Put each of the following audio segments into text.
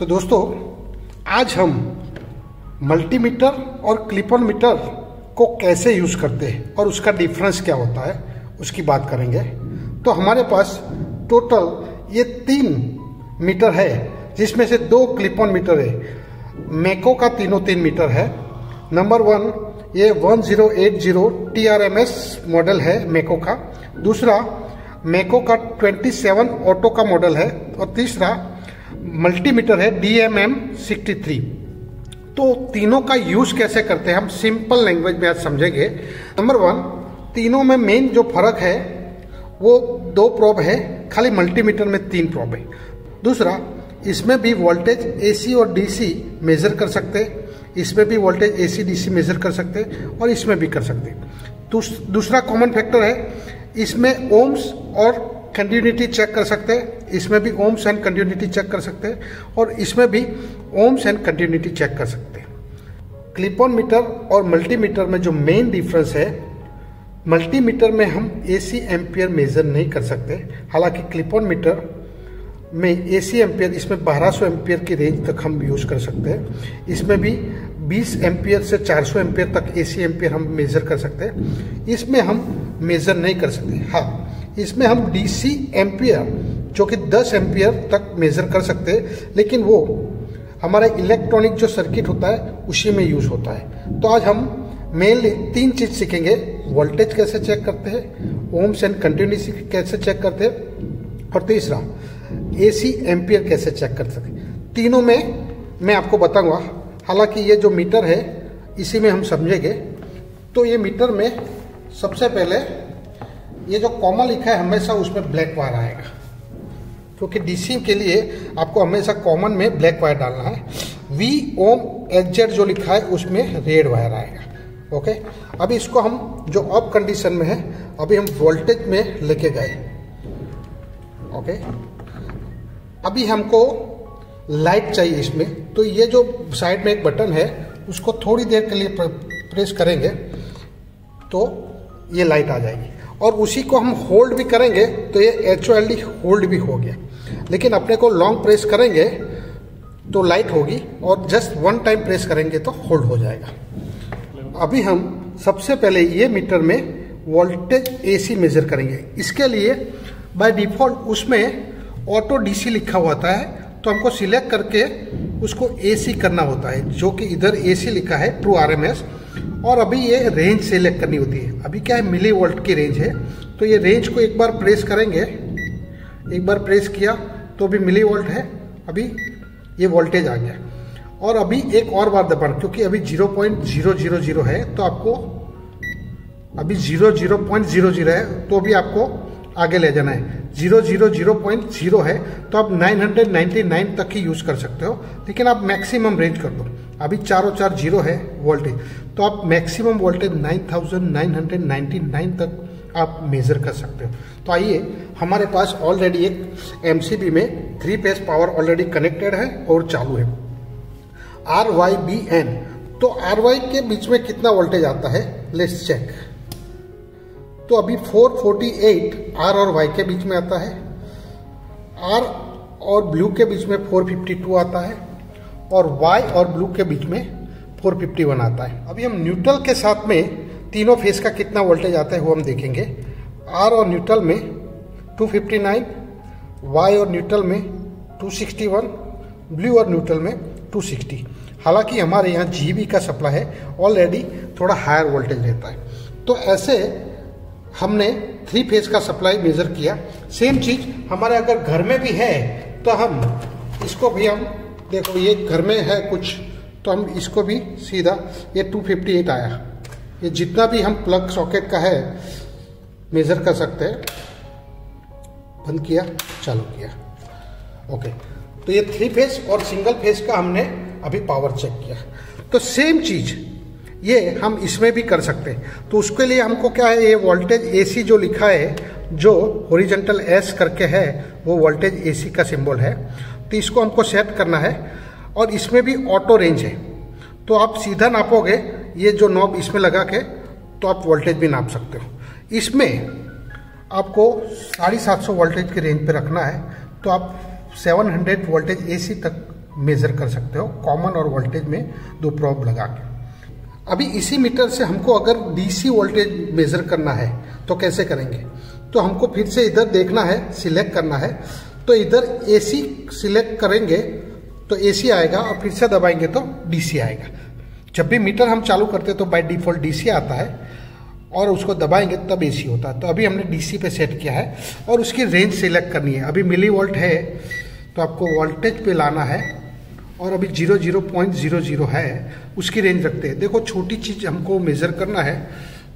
तो दोस्तों आज हम मल्टीमीटर और क्लिप ऑन मीटर को कैसे यूज करते हैं और उसका डिफरेंस क्या होता है उसकी बात करेंगे। तो हमारे पास टोटल ये 3 मीटर है जिसमें से 2 क्लिप ऑन मीटर है। मैको का तीनों 3 मीटर है। नंबर 1 ये 1080 TRMS मॉडल है मैको का। दूसरा मैको का 27 ऑटो का मॉडल है और तीसरा मल्टीमीटर है DMM63। तो तीनों का यूज कैसे करते हैं हम सिंपल लैंग्वेज में आज समझेंगे। नंबर 1 तीनों में मेन जो फर्क है वो 2 प्रोब है, खाली मल्टीमीटर में 3 प्रोब है। दूसरा इसमें भी वोल्टेज AC और DC मेजर कर सकते हैं, इसमें भी वोल्टेज AC DC मेजर कर सकते हैं और इसमें भी कर सकते हैं। दूसरा कॉमन फैक्टर है इसमें ओम्स और कंटिन्यूटी चेक कर सकते हैं, इसमें भी ओम्स एंड कंटिन्यूटी चेक कर सकते हैं और इसमें भी ओम्स एंड कंटिन्यूटी चेक कर सकते हैं। क्लिप ऑन मीटर और मल्टीमीटर में जो मेन डिफरेंस है, मल्टीमीटर में हम AC एम्पियर मेजर नहीं कर सकते, हालांकि क्लिप ऑन मीटर में AC एम्पियर इसमें 1200 एम्पियर की रेंज तक हम यूज कर सकते हैं। इसमें भी 20 एम्पियर से 400 एम्पियर तक AC एम्पियर हम मेजर कर सकते हैं। इसमें हम मेजर नहीं कर सकते। हाँ, इसमें हम DC एम्पियर जो कि 10 एम्पियर तक मेजर कर सकते हैं, लेकिन वो हमारा इलेक्ट्रॉनिक जो सर्किट होता है उसी में यूज होता है। तो आज हम मेनली 3 चीज सीखेंगे। वोल्टेज कैसे चेक करते हैं, ओम्स एंड कंटिन्यूटी कैसे चेक करते हैं और तीसरा AC एम्पियर कैसे चेक कर सकते हैं। तीनों में मैं आपको बताऊंगा। हालांकि ये जो मीटर है इसी में हम समझेंगे। तो ये मीटर में सबसे पहले ये जो कॉमन लिखा है हमेशा उसमें ब्लैक वायर आएगा, क्योंकि DC के लिए आपको हमेशा कॉमन में ब्लैक वायर डालना है। V ओम HZ जो लिखा है उसमें रेड वायर आएगा। ओके, अभी इसको हम जो ऑफ कंडीशन में है अभी हम वोल्टेज में लेके गए। ओके, अभी हमको लाइट चाहिए इसमें। तो ये जो साइड में एक बटन है उसको थोड़ी देर के लिए प्रेस करेंगे तो ये लाइट आ जाएगी और उसी को हम होल्ड भी करेंगे तो ये HOLD होल्ड भी हो गया। लेकिन अपने को लॉन्ग प्रेस करेंगे तो लाइट होगी और जस्ट 1 टाइम प्रेस करेंगे तो होल्ड हो जाएगा। अभी हम सबसे पहले ये मीटर में वोल्टेज AC मेजर करेंगे। इसके लिए बाय डिफॉल्ट उसमें ऑटो DC लिखा हुआ होता है, तो हमको सिलेक्ट करके उसको AC करना होता है, जो कि इधर AC लिखा है ट्रू RMS। और अभी ये रेंज सेलेक्ट करनी होती है। अभी क्या है, मिली वोल्ट की रेंज है, तो ये रेंज को एक बार प्रेस करेंगे। एक बार प्रेस किया तो भी मिली वोल्ट है, अभी ये वोल्टेज आ गया। और अभी एक और बार दबाना, क्योंकि अभी 0.000 है तो आपको अभी 0.00 है तो भी आपको आगे ले जाना है। 0.0 है तो आप 999 तक ही यूज कर सकते हो, लेकिन आप मैक्सिमम रेंज कर दो। अभी 4 जीरो है वोल्टेज, तो आप मैक्सिमम वोल्टेज 9999 तक आप मेजर कर सकते हो। तो आइए, हमारे पास ऑलरेडी एक MCB में 3 फेज पावर ऑलरेडी कनेक्टेड है और चालू है। RYBN, तो RY के बीच में कितना वोल्टेज आता है, लेट्स चेक। तो अभी 448 R और Y के बीच में आता है, R और ब्लू के बीच में 452 आता है और Y और ब्लू के बीच में 451 आता है। अभी हम न्यूट्रल के साथ में तीनों फेस का कितना वोल्टेज आता है वो हम देखेंगे। R और न्यूट्रल में 259, Y और न्यूट्रल में 261, ब्लू और न्यूट्रल में 260। हालांकि हमारे यहाँ GB का सप्लाई है, ऑलरेडी थोड़ा हायर वोल्टेज रहता है। तो ऐसे हमने 3 फेज का सप्लाई मेजर किया। सेम चीज हमारे अगर घर में भी है तो हम इसको भी हम देखो, ये घर में है कुछ, तो हम इसको भी सीधा ये 258 आया। ये जितना भी हम प्लग सॉकेट का है मेजर कर सकते हैं। बंद किया, चालू किया। ओके, तो ये 3 फेज और सिंगल फेज का हमने अभी पावर चेक किया। तो सेम चीज ये हम इसमें भी कर सकते हैं। तो उसके लिए हमको क्या है, ये वोल्टेज AC जो लिखा है, जो हॉरिजॉन्टल S करके है, वो वोल्टेज AC का सिंबल है। तो इसको हमको सेट करना है और इसमें भी ऑटो रेंज है। तो आप सीधा नापोगे, ये जो नॉब इसमें लगा के, तो आप वोल्टेज भी नाप सकते हो। इसमें आपको 750 वोल्टेज की रेंज पे रखना है, तो आप 700 वोल्टेज AC तक मेज़र कर सकते हो कॉमन और वोल्टेज में 2 प्रोब लगा के। अभी इसी मीटर से हमको अगर डीसी वोल्टेज मेज़र करना है तो कैसे करेंगे? तो हमको फिर से इधर देखना है, सिलेक्ट करना है। तो इधर एसी सिलेक्ट करेंगे तो एसी आएगा और फिर से दबाएंगे तो डीसी आएगा। जब भी मीटर हम चालू करते हैं तो बाय डिफ़ॉल्ट डीसी आता है और उसको दबाएंगे तब एसी होता है। तो अभी हमने डीसी पे सेट किया है और उसकी रेंज सिलेक्ट करनी है। अभी मिली वोल्ट है तो आपको वोल्टेज पे लाना है और अभी 00.00 है, उसकी रेंज रखते हैं। देखो छोटी चीज़ हमको मेज़र करना है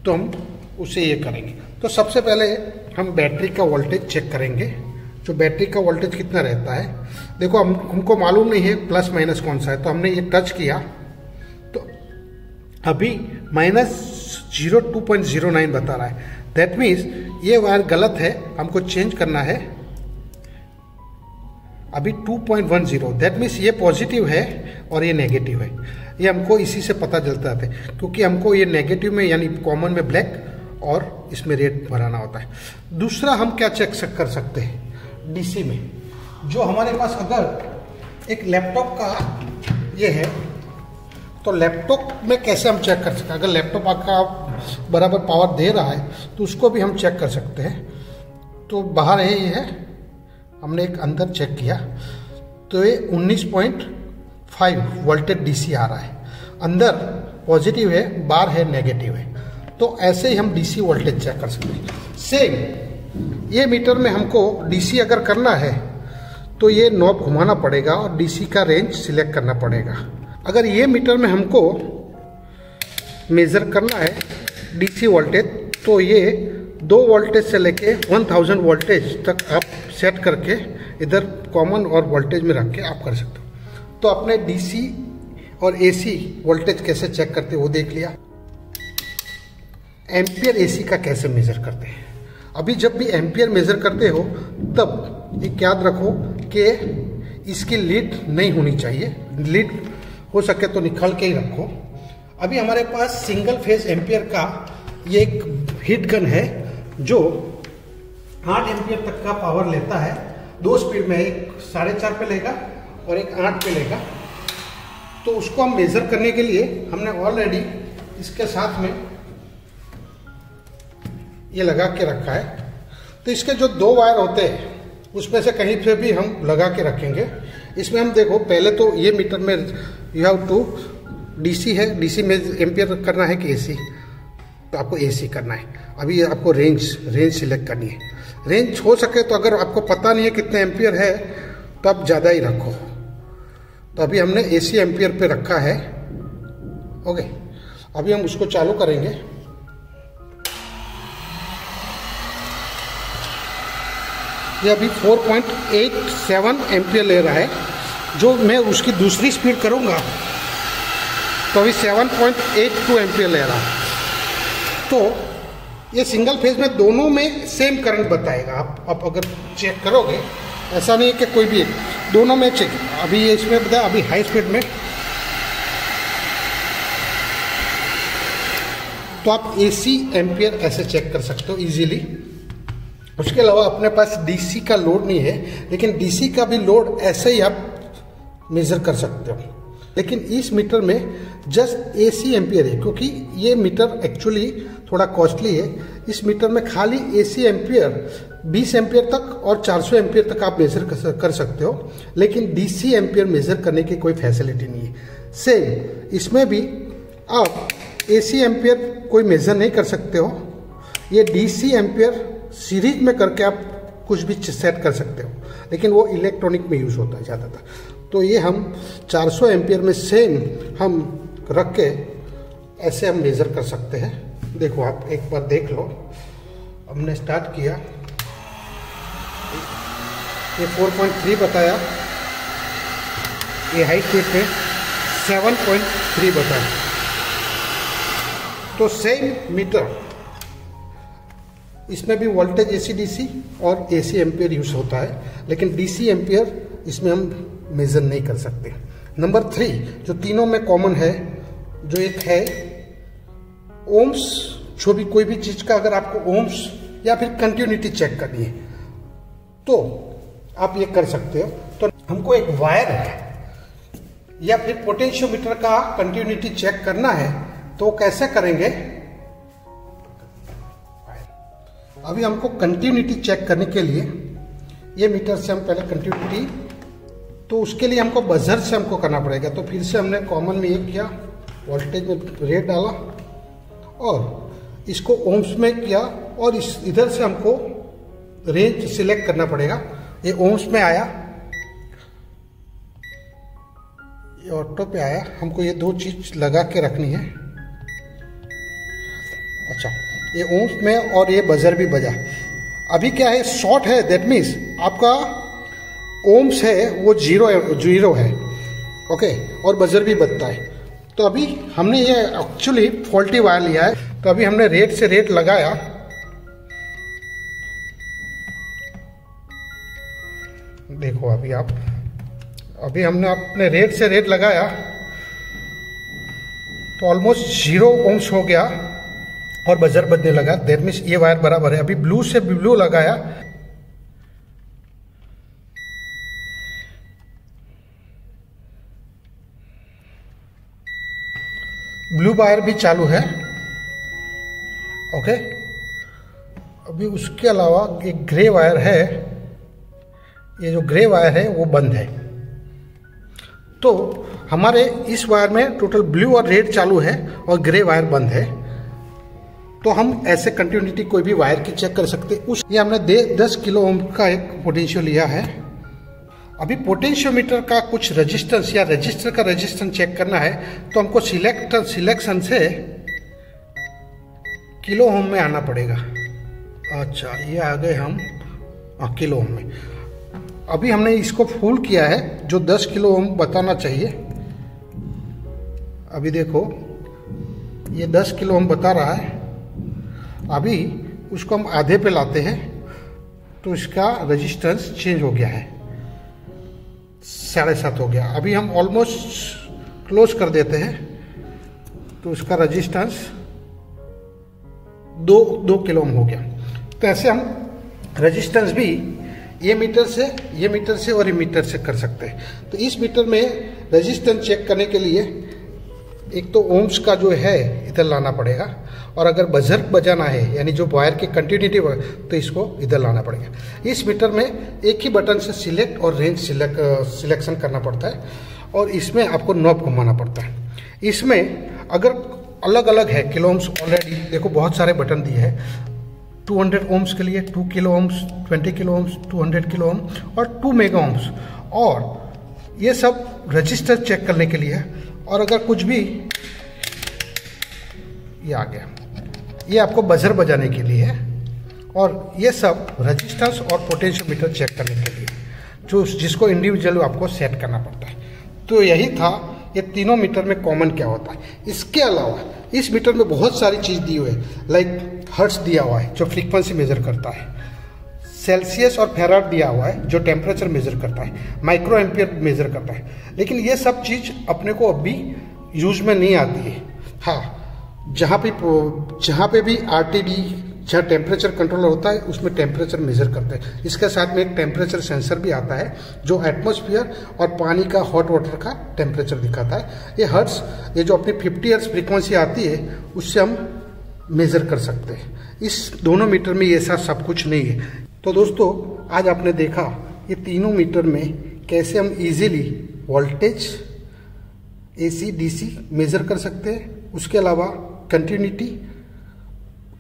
तो हम उसे ये करेंगे। तो सबसे पहले हम बैटरी का वोल्टेज चेक करेंगे, जो बैटरी का वोल्टेज कितना रहता है। देखो हमको मालूम नहीं है प्लस माइनस कौन सा है, तो हमने ये टच किया तो अभी -02.09 बता रहा है। दैट मीन्स ये वायर गलत है, हमको चेंज करना है। अभी 2.10, दैट मीन्स ये पॉजिटिव है और ये नेगेटिव है। ये हमको इसी से पता चलता है क्योंकि हमको ये नेगेटिव में यानी कॉमन में ब्लैक और इसमें रेड भराना होता है। दूसरा हम क्या चेक कर सकते हैं डीसी में, जो हमारे पास अगर एक लैपटॉप का ये है तो लैपटॉप में कैसे हम चेक कर सकते हैं। अगर लैपटॉप आपका बराबर पावर दे रहा है तो उसको भी हम चेक कर सकते हैं। तो बाहर है ये है, हमने एक अंदर चेक किया तो ये 19.5 वोल्टेज डीसी आ रहा है। अंदर पॉजिटिव है, बाहर है नेगेटिव है। तो ऐसे ही हम डीसी वोल्टेज चेक कर सकते हैं। सेम ये मीटर में हमको डीसी अगर करना है तो ये नॉब घुमाना पड़ेगा और डीसी का रेंज सिलेक्ट करना पड़ेगा। अगर ये मीटर में हमको मेज़र करना है डीसी वोल्टेज तो ये 2 वोल्टेज से लेके 1000 वोल्टेज तक आप सेट करके इधर कॉमन और वोल्टेज में रख के आप कर सकते हो। तो अपने डीसी और एसी वोल्टेज कैसे चेक करते हो वो देख लिया। एम्पियर एसी का कैसे मेज़र करते हैं। अभी जब भी एम्पियर मेज़र करते हो तब एक याद रखो कि इसकी लीड नहीं होनी चाहिए, लीड हो सके तो निकाल के ही रखो। अभी हमारे पास सिंगल फेज एम्पियर का ये एक हीट गन है जो 8 एम्पियर तक का पावर लेता है। 2 स्पीड में, एक 4.5 पे लेगा और एक 8 पे लेगा। तो उसको हम मेज़र करने के लिए हमने ऑलरेडी इसके साथ में ये लगा के रखा है। तो इसके जो 2 वायर होते हैं उसमें से कहीं पे भी हम लगा के रखेंगे। इसमें हम देखो पहले तो ये मीटर में यू हैव टू डीसी है, डीसी में एम्पियर करना है कि एसी, तो आपको एसी करना है। अभी आपको रेंज सिलेक्ट करनी है। रेंज हो सके तो अगर आपको पता नहीं है कितने एम्पियर है तो आप ज़्यादा ही रखो। तो अभी हमने एसी एम्पियर पे रखा है। ओके, अभी हम उसको चालू करेंगे। ये अभी 4.87 एम्पियर ले रहा है। जो मैं उसकी दूसरी स्पीड करूंगा तो अभी 7.82 एम्पियर ले रहा है। तो ये सिंगल फेज में दोनों में सेम करंट बताएगा। आप अगर चेक करोगे, ऐसा नहीं है कि कोई भी, दोनों में चेक। अभी ये इसमें बताया अभी हाई स्पीड में, तो आप एसी एम्पियर ऐसे चेक कर सकते हो इजीली। उसके अलावा अपने पास डीसी का लोड नहीं है, लेकिन डीसी का भी लोड ऐसे ही आप मेज़र कर सकते हो। लेकिन इस मीटर में जस्ट एसी एम्पियर है, क्योंकि ये मीटर एक्चुअली थोड़ा कॉस्टली है। इस मीटर में खाली एसी एम्पियर 20 एम्पियर तक और 400 एम्पियर तक आप मेज़र कर सकते हो, लेकिन डीसी एम्पियर मेज़र करने की कोई फैसिलिटी नहीं है। सेम इसमें भी आप एसी एम्पियर कोई मेज़र नहीं कर सकते हो। ये डीसी एम्पियर सीरीज में करके आप कुछ भी सेट कर सकते हो, लेकिन वो इलेक्ट्रॉनिक में यूज़ होता है ज़्यादातर। तो ये हम 400 एम्पियर में सेम हम रख के ऐसे हम मेज़र कर सकते हैं। देखो आप एक बार देख लो, हमने स्टार्ट किया, ये 4.3 बताया, ये हाई स्पीड पे 7.3 बताया। तो सेम मीटर, इसमें भी वोल्टेज एसी डीसी और एसी एम्पियर यूज होता है, लेकिन डीसी एम्पियर इसमें हम मेजर नहीं कर सकते। नंबर 3 जो तीनों में कॉमन है, जो एक है ओम्स। जो भी कोई भी चीज का अगर आपको ओम्स या फिर कंटिन्यूटी चेक करनी है तो आप ये कर सकते हो। तो हमको एक वायर है या फिर पोटेंशियोमीटर का कंटिन्यूटी चेक करना है तो कैसे करेंगे। अभी हमको कंटिन्यूटी चेक करने के लिए ये मीटर से हम पहले कंटिन्यूटी, तो उसके लिए हमको बजर से हमको करना पड़ेगा। तो फिर से हमने कॉमन में ये किया, वोल्टेज में रेट डाला और इसको ओम्स में किया और इस इधर से हमको रेंज सिलेक्ट करना पड़ेगा। ये ओम्स में आया, ये ऑटो पे आया। हमको ये दो चीज लगा के रखनी है। अच्छा, ये ओम्स में और ये बजर भी बजा। अभी क्या है, शॉर्ट है, दैट मीन्स आपका ओम्स है वो जीरो है, ओके, और बजर भी बजता है। तो अभी हमने ये एक्चुअली फॉल्टी वायर लिया है, तो अभी हमने रेट से रेट लगाया। देखो अभी हमने अपने रेट से रेट लगाया तो ऑलमोस्ट 0 ओम्स हो गया और बजर बजने लगा। दैट मीन्स ये वायर बराबर है। अभी ब्लू से ब्लू लगाया, ब्लू वायर भी चालू है, ओके। अभी उसके अलावा एक ग्रे वायर है, ये जो ग्रे वायर है वो बंद है। तो हमारे इस वायर में टोटल ब्लू और रेड चालू है और ग्रे वायर बंद है। तो हम ऐसे कंटिन्यूटी कोई भी वायर की चेक कर सकते हैं। ये हमने 10 किलो ओम का एक पोटेंशियल लिया है। अभी पोटेंशियोमीटर का कुछ रेजिस्टेंस या रजिस्टर का रेजिस्टेंस चेक करना है तो हमको सिलेक्शन से किलो ओम में आना पड़ेगा। अच्छा, ये आ गए हम किलो ओम में। अभी हमने इसको फुल किया है जो 10 किलो ओम बताना चाहिए। अभी देखो ये 10 किलो ओम बता रहा है। अभी उसको हम आधे पे लाते हैं तो इसका रेजिस्टेंस चेंज हो गया है, 7.5 हो गया। अभी हम ऑलमोस्ट क्लोज कर देते हैं तो इसका रेजिस्टेंस 2 किलो ओम हो गया। तो ऐसे हम रेजिस्टेंस भी ये मीटर से और ये मीटर से कर सकते हैं। तो इस मीटर में रेजिस्टेंस चेक करने के लिए एक तो ओम्स का जो है इधर लाना पड़ेगा, और अगर बजर बजाना है यानी जो वायर की कंटिन्यूटी तो इसको इधर लाना पड़ेगा। इस मीटर में एक ही बटन से सिलेक्ट और रेंज सिलेक्शन करना पड़ता है और इसमें आपको नॉब घुमाना पड़ता है। इसमें अगर अलग अलग है किलो ओम्स, ऑलरेडी देखो बहुत सारे बटन दिए हैं। 200 ओम्स के लिए 2 kilo ohms, 20 kilo ohms, 200 kilo ohm और 2 मेगा ओम्स, और ये सब रजिस्टर चेक करने के लिए है। और अगर कुछ भी ये आ गया, ये आपको बजर बजाने के लिए है, और ये सब रजिस्टेंस और पोटेंशियोमीटर चेक करने के लिए जो जिसको इंडिविजुअल आपको सेट करना पड़ता है। तो यही था ये तीनों मीटर में कॉमन क्या होता है। इसके अलावा इस मीटर में बहुत सारी चीज़ दी हुई है, लाइक हर्ट्स दिया हुआ है जो फ्रीक्वेंसी मेजर करता है, सेल्सियस और फेराड दिया हुआ है जो टेम्परेचर मेजर करता है, माइक्रो एम्पियर मेजर करता है। लेकिन ये सब चीज़ अपने को अभी यूज में नहीं आती है। हाँ, जहाँ पे भी RTD जहाँ टेम्परेचर कंट्रोलर होता है उसमें टेम्परेचर मेजर करते हैं। इसके साथ में एक टेम्परेचर सेंसर भी आता है जो एटमॉस्फेयर और पानी का हॉट वाटर का टेम्परेचर दिखाता है। ये हर्ट्स, ये जो अपनी 50 हर्ट्ज फ्रीक्वेंसी आती है उससे हम मेजर कर सकते हैं। इस दोनों मीटर में ये सब कुछ नहीं है। तो दोस्तों, आज आपने देखा ये तीनों मीटर में कैसे हम easily voltage, AC, DC measure कर सकते हैं। उसके अलावा कंटिन्यूटी,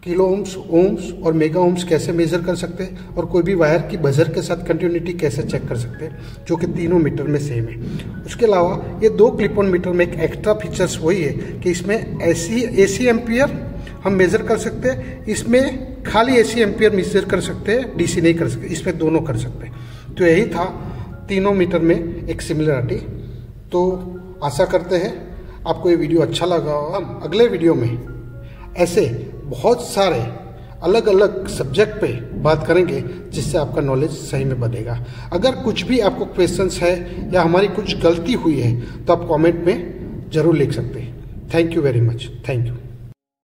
किलो ओम्स, ओम्स और मेगा ओम्स कैसे मेजर कर सकते हैं, और कोई भी वायर की बजर के साथ कंटिन्यूटी कैसे चेक कर सकते हैं, जो कि तीनों मीटर में सेम है। उसके अलावा ये 2 क्लिप ऑन मीटर में एक एक्स्ट्रा फीचर्स वही है कि इसमें AC एम्पियर हम मेजर कर सकते हैं, इसमें खाली AC एम्पियर मेजर कर सकते हैं, DC नहीं कर सकते, इसमें दोनों कर सकते हैं। तो यही था तीनों मीटर में एक सिमिलरिटी। तो आशा करते हैं आपको ये वीडियो अच्छा लगा होगा। हम अगले वीडियो में ऐसे बहुत सारे अलग अलग सब्जेक्ट पे बात करेंगे जिससे आपका नॉलेज सही में बढ़ेगा। अगर कुछ भी आपको क्वेश्चंस है या हमारी कुछ गलती हुई है तो आप कमेंट में ज़रूर लिख सकते हैं। Thank you very much. Thank you.